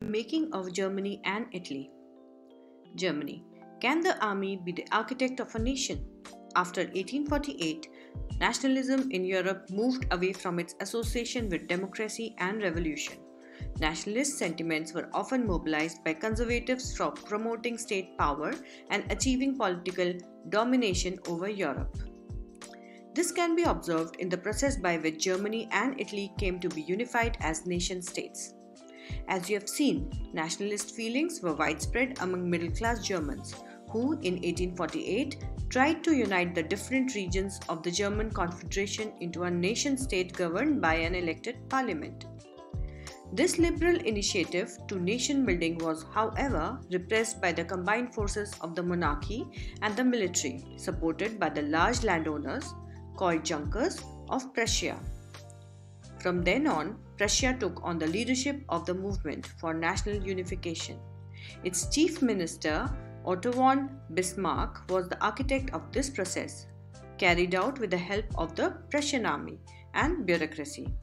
Making of Germany and Italy. Germany. Can the army be the architect of a nation? After 1848, nationalism in Europe moved away from its association with democracy and revolution. Nationalist sentiments were often mobilized by conservatives for promoting state power and achieving political domination over Europe. This can be observed in the process by which Germany and Italy came to be unified as nation states. As you have seen, nationalist feelings were widespread among middle-class Germans, who in 1848 tried to unite the different regions of the German Confederation into a nation-state governed by an elected parliament. This liberal initiative to nation-building was, however, repressed by the combined forces of the monarchy and the military, supported by the large landowners, called Junkers, of Prussia. From then on, Prussia took on the leadership of the movement for national unification. Its chief minister, Otto von Bismarck, was the architect of this process, carried out with the help of the Prussian army and bureaucracy.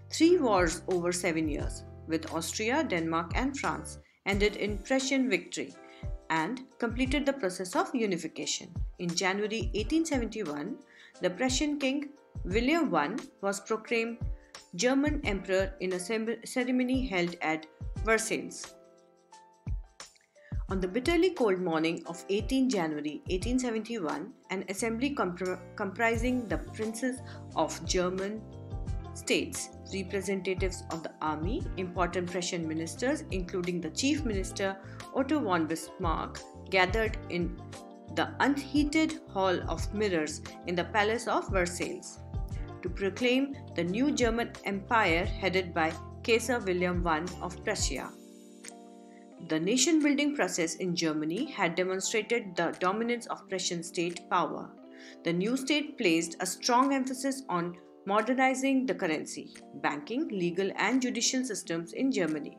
3 wars over 7 years, with Austria, Denmark and France, ended in Prussian victory and completed the process of unification. In January 1871, the Prussian king William I was proclaimed German emperor in a ceremony held at Versailles. On the bitterly cold morning of 18 January 1871, an assembly comprising the princes of German states, representatives of the army, important Prussian ministers, including the chief minister Otto von Bismarck, gathered in the unheated Hall of Mirrors in the Palace of Versailles to proclaim the new German Empire headed by Kaiser William I of Prussia. The nation-building process in Germany had demonstrated the dominance of Prussian state power. The new state placed a strong emphasis on modernizing the currency, banking, legal and judicial systems in Germany.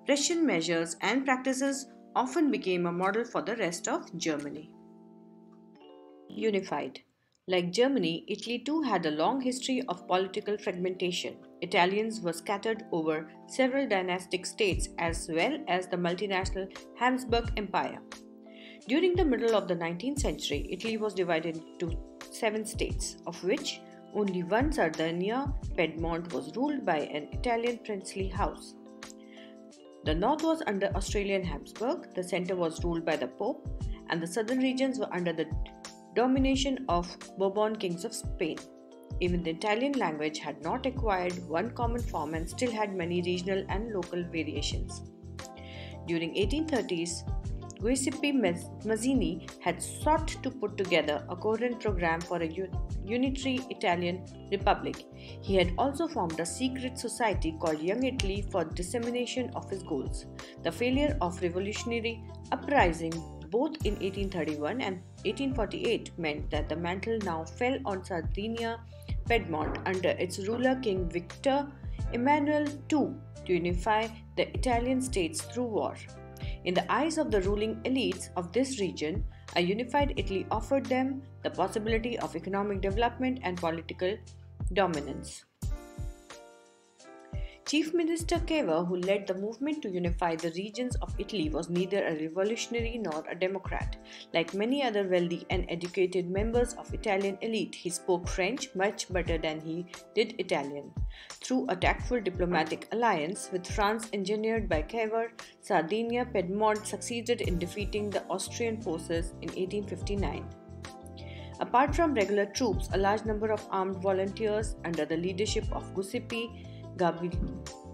Prussian measures and practices often became a model for the rest of Germany. Unified. Like Germany, Italy too had a long history of political fragmentation. Italians were scattered over several dynastic states as well as the multinational Habsburg Empire. During the middle of the 19th century, Italy was divided into 7 states, of which only one, Sardinia, Piedmont, was ruled by an Italian princely house. The north was under Austrian Habsburg, the center was ruled by the Pope, and the southern regions were under the domination of Bourbon kings of Spain. Even the Italian language had not acquired one common form and still had many regional and local variations. During 1830s, Giuseppe Mazzini had sought to put together a coherent program for a unitary Italian republic. He had also formed a secret society called Young Italy for dissemination of his goals. The failure of revolutionary uprising both in 1831 and 1848 meant that the mantle now fell on Sardinia, Piedmont under its ruler King Victor Emmanuel II to unify the Italian states through war. In the eyes of the ruling elites of this region, a unified Italy offered them the possibility of economic development and political dominance. Chief Minister Cavour, who led the movement to unify the regions of Italy, was neither a revolutionary nor a democrat. Like many other wealthy and educated members of Italian elite, he spoke French much better than he did Italian. Through a tactful diplomatic alliance with France engineered by Cavour, Sardinia Piedmont succeeded in defeating the Austrian forces in 1859. Apart from regular troops, a large number of armed volunteers under the leadership of Giuseppe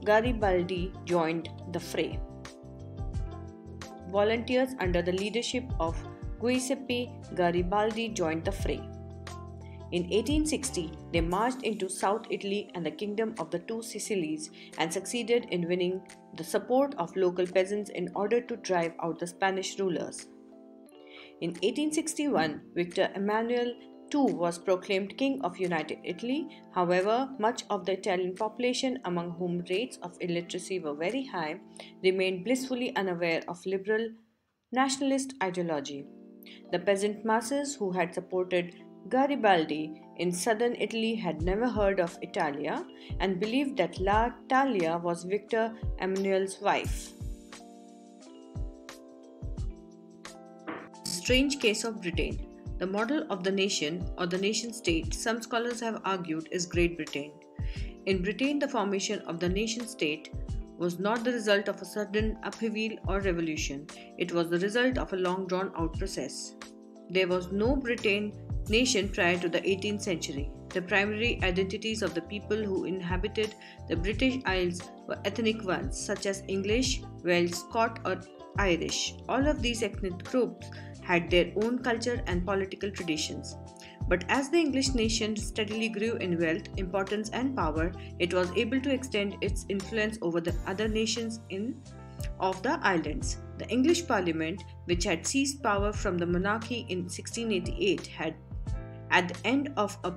Garibaldi joined the fray. Volunteers under the leadership of Giuseppe Garibaldi joined the fray. In 1860, they marched into South Italy and the Kingdom of the Two Sicilies and succeeded in winning the support of local peasants in order to drive out the Spanish rulers. In 1861, Victor Emmanuel II was proclaimed King of United Italy. However, much of the Italian population, among whom rates of illiteracy were very high, remained blissfully unaware of liberal nationalist ideology. The peasant masses who had supported Garibaldi in southern Italy had never heard of Italia and believed that La Italia was Victor Emmanuel's wife. Strange case of Britain. The model of the nation or the nation state, some scholars have argued, is Great Britain. In Britain, the formation of the nation state was not the result of a sudden upheaval or revolution. It was the result of a long drawn out process. There was no Britain nation prior to the 18th century. The primary identities of the people who inhabited the British Isles were ethnic ones, such as English, Welsh, Scot, or Irish. All of these ethnic groups had their own culture and political traditions. But as the English nation steadily grew in wealth, importance, and power, it was able to extend its influence over the other nations of the islands. The English Parliament, which had seized power from the monarchy in 1688, had, at the end of a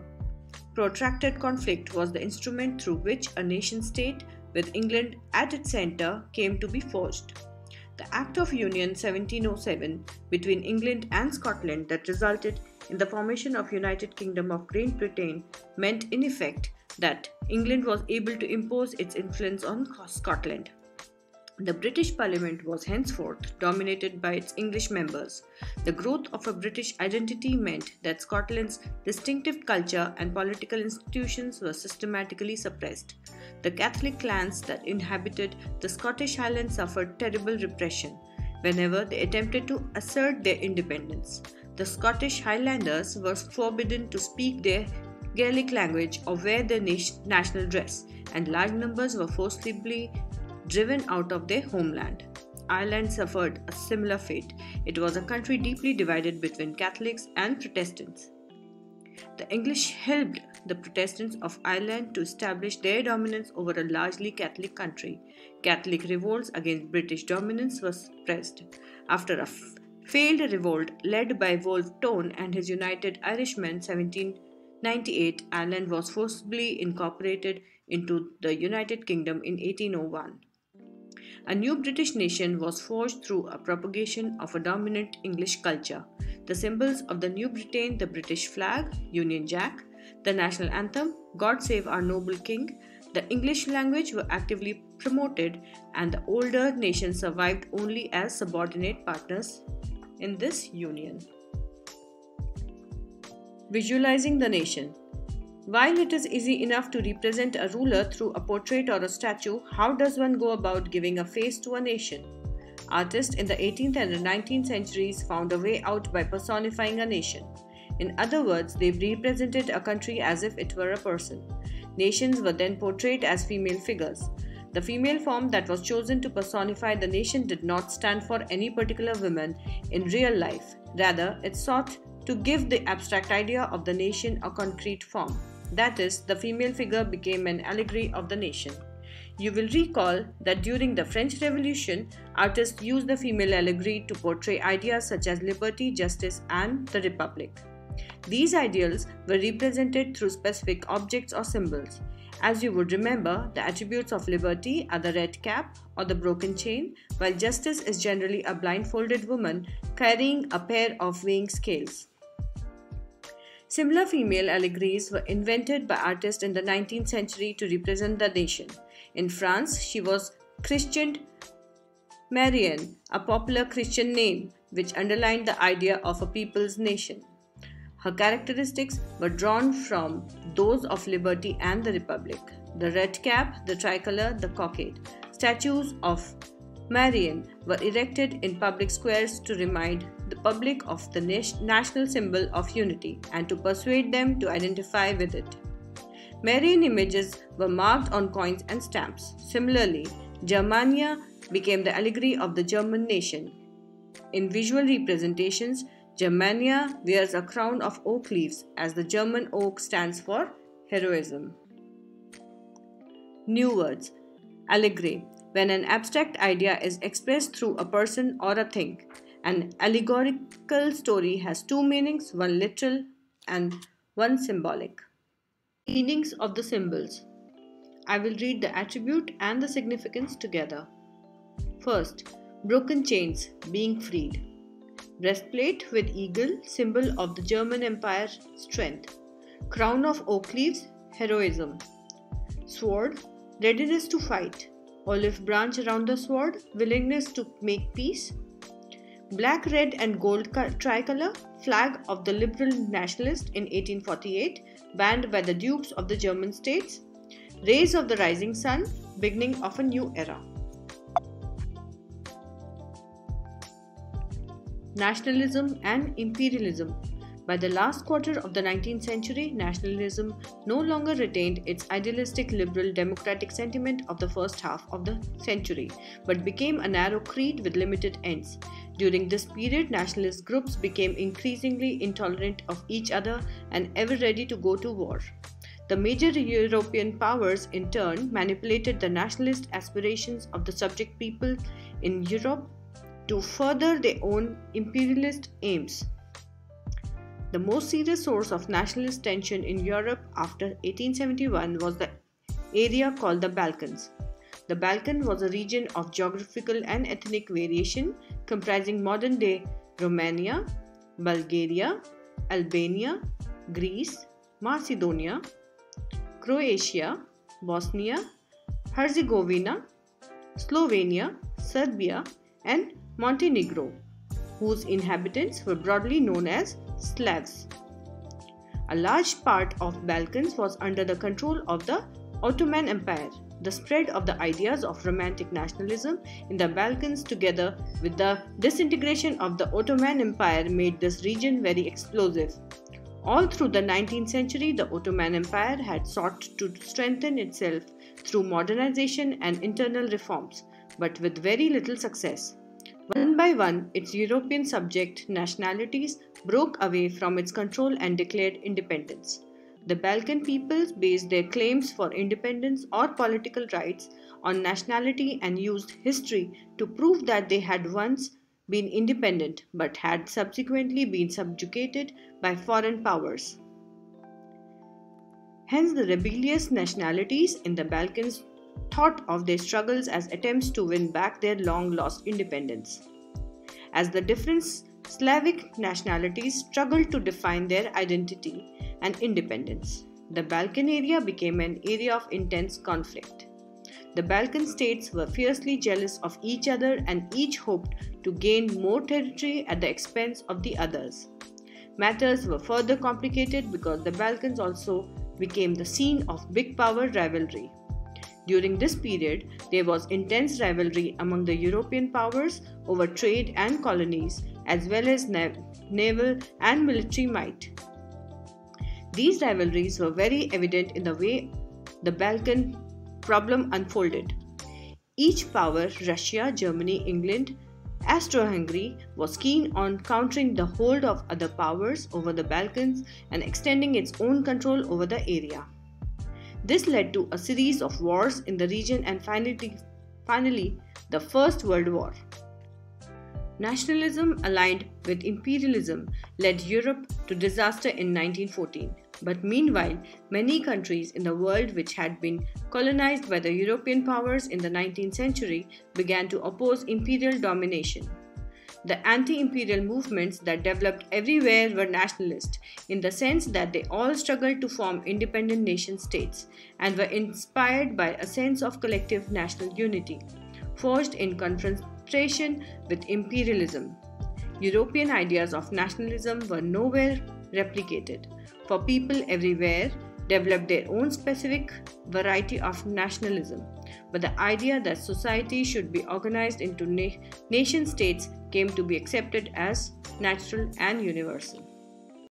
protracted conflict, was the instrument through which a nation-state, with England at its centre, came to be forged. The Act of Union 1707 between England and Scotland that resulted in the formation of United Kingdom of Great Britain meant in effect that England was able to impose its influence on Scotland. The British Parliament was henceforth dominated by its English members. The growth of a British identity meant that Scotland's distinctive culture and political institutions were systematically suppressed. The Catholic clans that inhabited the Scottish Highlands suffered terrible repression whenever they attempted to assert their independence. The Scottish Highlanders were forbidden to speak their Gaelic language or wear their national dress, and large numbers were forcibly driven out of their homeland. Ireland suffered a similar fate. It was a country deeply divided between Catholics and Protestants. The English helped the Protestants of Ireland to establish their dominance over a largely Catholic country. Catholic revolts against British dominance were suppressed. After a failed revolt led by Wolfe Tone and his United Irishmen in 1798, Ireland was forcibly incorporated into the United Kingdom in 1801. A new British nation was forged through a propagation of a dominant English culture. The symbols of the New Britain, the British flag, Union Jack, the national anthem, God Save Our Noble King, the English language were actively promoted, and the older nation survived only as subordinate partners in this union. Visualizing the nation. While it is easy enough to represent a ruler through a portrait or a statue, how does one go about giving a face to a nation? Artists in the 18th and the 19th centuries found a way out by personifying a nation. In other words, they represented a country as if it were a person. Nations were then portrayed as female figures. The female form that was chosen to personify the nation did not stand for any particular woman in real life. Rather, it sought to give the abstract idea of the nation a concrete form. That is, the female figure became an allegory of the nation. You will recall that during the French Revolution, artists used the female allegory to portray ideas such as liberty, justice, and the republic. These ideals were represented through specific objects or symbols. As you would remember, the attributes of liberty are the red cap or the broken chain, while justice is generally a blindfolded woman carrying a pair of weighing scales. Similar female allegories were invented by artists in the 19th century to represent the nation. In France, she was christened Marianne, a popular Christian name which underlined the idea of a people's nation. Her characteristics were drawn from those of liberty and the republic. The red cap, the tricolour, the cockade. Statues of Marianne were erected in public squares to remind the public of the national symbol of unity and to persuade them to identify with it. Marian images were marked on coins and stamps. Similarly, Germania became the allegory of the German nation. In visual representations, Germania wears a crown of oak leaves as the German oak stands for heroism. New words. Allegory. When an abstract idea is expressed through a person or a thing. An allegorical story has two meanings, one literal and one symbolic. Meanings of the symbols. I will read the attribute and the significance together. First, broken chains, being freed. breastplate with eagle, symbol of the German Empire's strength, crown of oak leaves, heroism, sword, readiness to fight, olive branch around the sword, willingness to make peace, black, red and gold tricolour, flag of the liberal nationalist in 1848, banned by the dukes of the German states, rays of the rising sun, beginning of a new era. Nationalism and Imperialism. By the last quarter of the 19th century, nationalism no longer retained its idealistic liberal democratic sentiment of the first half of the century, but became a narrow creed with limited ends. During this period, nationalist groups became increasingly intolerant of each other and ever ready to go to war. The major European powers, in turn, manipulated the nationalist aspirations of the subject people in Europe to further their own imperialist aims. The most serious source of nationalist tension in Europe after 1871 was the area called the Balkans. The Balkan was a region of geographical and ethnic variation comprising modern-day Romania, Bulgaria, Albania, Greece, Macedonia, Croatia, Bosnia, Herzegovina, Slovenia, Serbia, and Montenegro, whose inhabitants were broadly known as Slavs. A large part of Balkans was under the control of the Ottoman Empire. The spread of the ideas of romantic nationalism in the Balkans together with the disintegration of the Ottoman Empire made this region very explosive. All through the 19th century, the Ottoman Empire had sought to strengthen itself through modernization and internal reforms, but with very little success. One by one, its European subject nationalities broke away from its control and declared independence. The Balkan peoples based their claims for independence or political rights on nationality and used history to prove that they had once been independent but had subsequently been subjugated by foreign powers. Hence, the rebellious nationalities in the Balkans thought of their struggles as attempts to win back their long-lost independence. As the different Slavic nationalities struggled to define their identity and independence, the Balkan area became an area of intense conflict. The Balkan states were fiercely jealous of each other and each hoped to gain more territory at the expense of the others. Matters were further complicated because the Balkans also became the scene of big power rivalry. During this period, there was intense rivalry among the European powers over trade and colonies, as well as naval and military might. These rivalries were very evident in the way the Balkan problem unfolded. Each power, Russia, Germany, England, Austro-Hungary, was keen on countering the hold of other powers over the Balkans and extending its own control over the area. This led to a series of wars in the region and finally the First World War. Nationalism aligned with imperialism led Europe to disaster in 1914. But meanwhile, many countries in the world which had been colonized by the European powers in the 19th century began to oppose imperial domination. The anti-imperial movements that developed everywhere were nationalist, in the sense that they all struggled to form independent nation-states and were inspired by a sense of collective national unity, forged in confrontation with imperialism. European ideas of nationalism were nowhere replicated, for people everywhere developed their own specific variety of nationalism, but the idea that society should be organized into nation-states came to be accepted as natural and universal.